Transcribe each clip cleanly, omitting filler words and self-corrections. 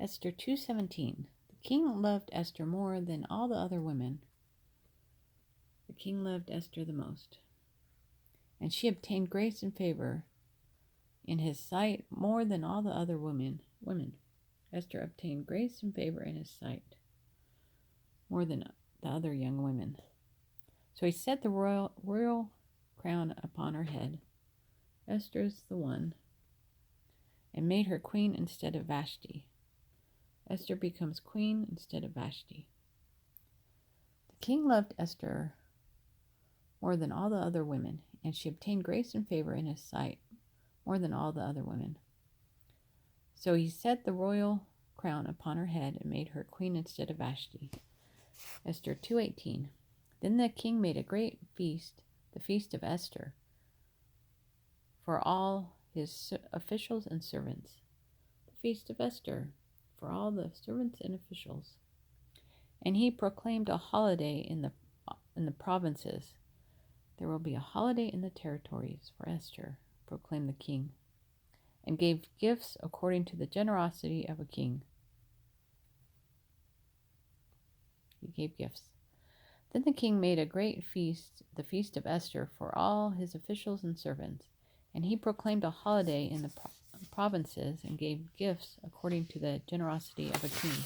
Esther 2:17. The king loved Esther more than all the other women. The king loved Esther the most. And she obtained grace and favor in his sight more than all the other women. Esther obtained grace and favor in his sight more than the other young women. So he set the royal crown upon her head. Esther's the one. And made her queen instead of Vashti. Esther becomes queen instead of Vashti. The king loved Esther more than all the other women, and she obtained grace and favor in his sight more than all the other women. So he set the royal crown upon her head and made her queen instead of Vashti. Esther 2:18. Then the king made a great feast, the feast of Esther, for all his officials and servants. The feast of Esther, for all the servants and officials. And he proclaimed a holiday in the provinces. There will be a holiday in the territories for Esther, proclaimed the king, and gave gifts according to the generosity of a king. He gave gifts. Then the king made a great feast, the feast of Esther, for all his officials and servants. And he proclaimed a holiday in the provinces and gave gifts according to the generosity of a king.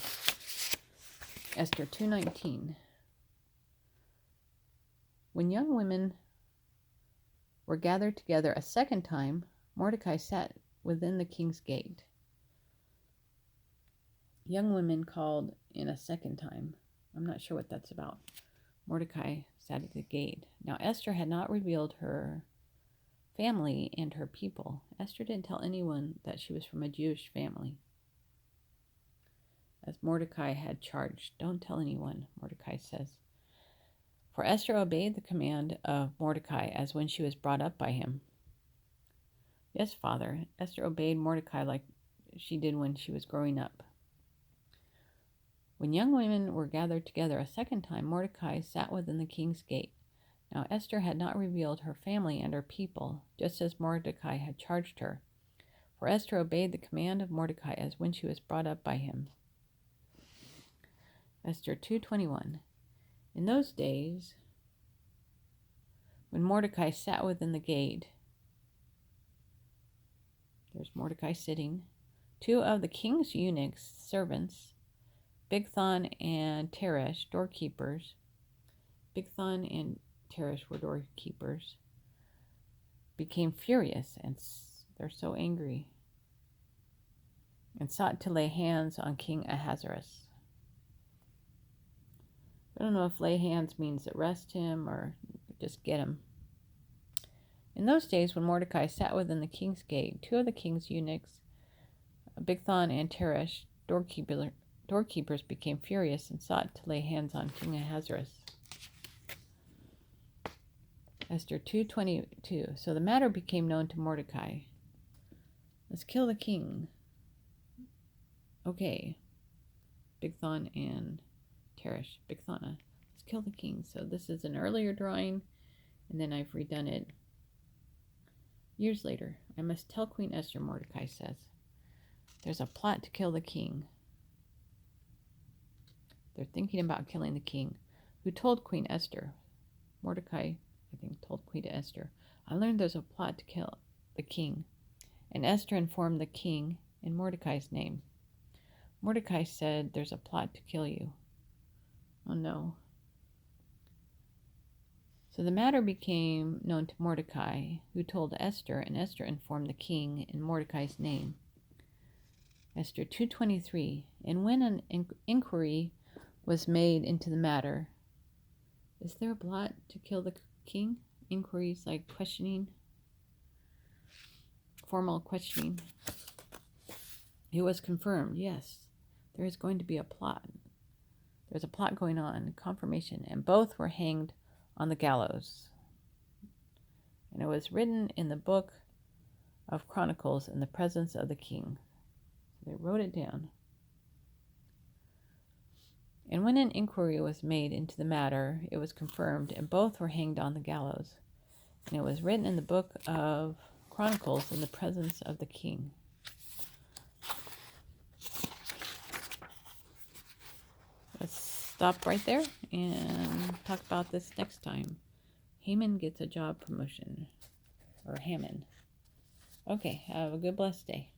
Esther 2:19. When young women were gathered together a second time, Mordecai sat within the king's gate. Young women called in a second time. I'm not sure what that's about. Mordecai sat at the gate. Now Esther had not revealed her family and her people. Esther didn't tell anyone that she was from a Jewish family, as Mordecai had charged. Don't tell anyone, Mordecai says. For Esther obeyed the command of Mordecai as when she was brought up by him. Yes, Father, Esther obeyed Mordecai like she did when she was growing up. When young women were gathered together a second time, Mordecai sat within the king's gate. Now Esther had not revealed her family and her people, just as Mordecai had charged her. For Esther obeyed the command of Mordecai as when she was brought up by him. Esther 2:21. In those days, when Mordecai sat within the gate, there's Mordecai sitting, two of the king's eunuchs, servants, Bigthan and Teresh, doorkeepers. Bigthan and Teresh were doorkeepers, became furious, and they're so angry, and sought to lay hands on King Ahasuerus. I don't know if lay hands means arrest him or just get him. In those days, when Mordecai sat within the king's gate, two of the king's eunuchs, Bigthan and Teresh, doorkeepers, became furious and sought to lay hands on King Ahasuerus. Esther 2:22. So the matter became known to Mordecai. Let's kill the king. Okay. Bigthan and Teresh. Bigthana. Let's kill the king. So this is an earlier drawing, and then I've redone it years later. I must tell Queen Esther, Mordecai says. There's a plot to kill the king. They're thinking about killing the king. Who told Queen Esther? Mordecai, I think, told Queen Esther. I learned there's a plot to kill the king. And Esther informed the king in Mordecai's name. Mordecai said, there's a plot to kill you. Oh no. So the matter became known to Mordecai, who told Esther, and Esther informed the king in Mordecai's name. Esther 2:23. And when an inquiry was made into the matter, is there a plot to kill the king? Inquiries like questioning, formal questioning. It was confirmed, yes, there is going to be a plot. There's a plot going on, confirmation, and both were hanged on the gallows. And it was written in the book of Chronicles in the presence of the king. So they wrote it down. And when an inquiry was made into the matter, it was confirmed, and both were hanged on the gallows. And it was written in the book of Chronicles in the presence of the king. let's stop right there and talk about this next time. Haman gets a job promotion. Or Hammond. Okay, have a good blessed day.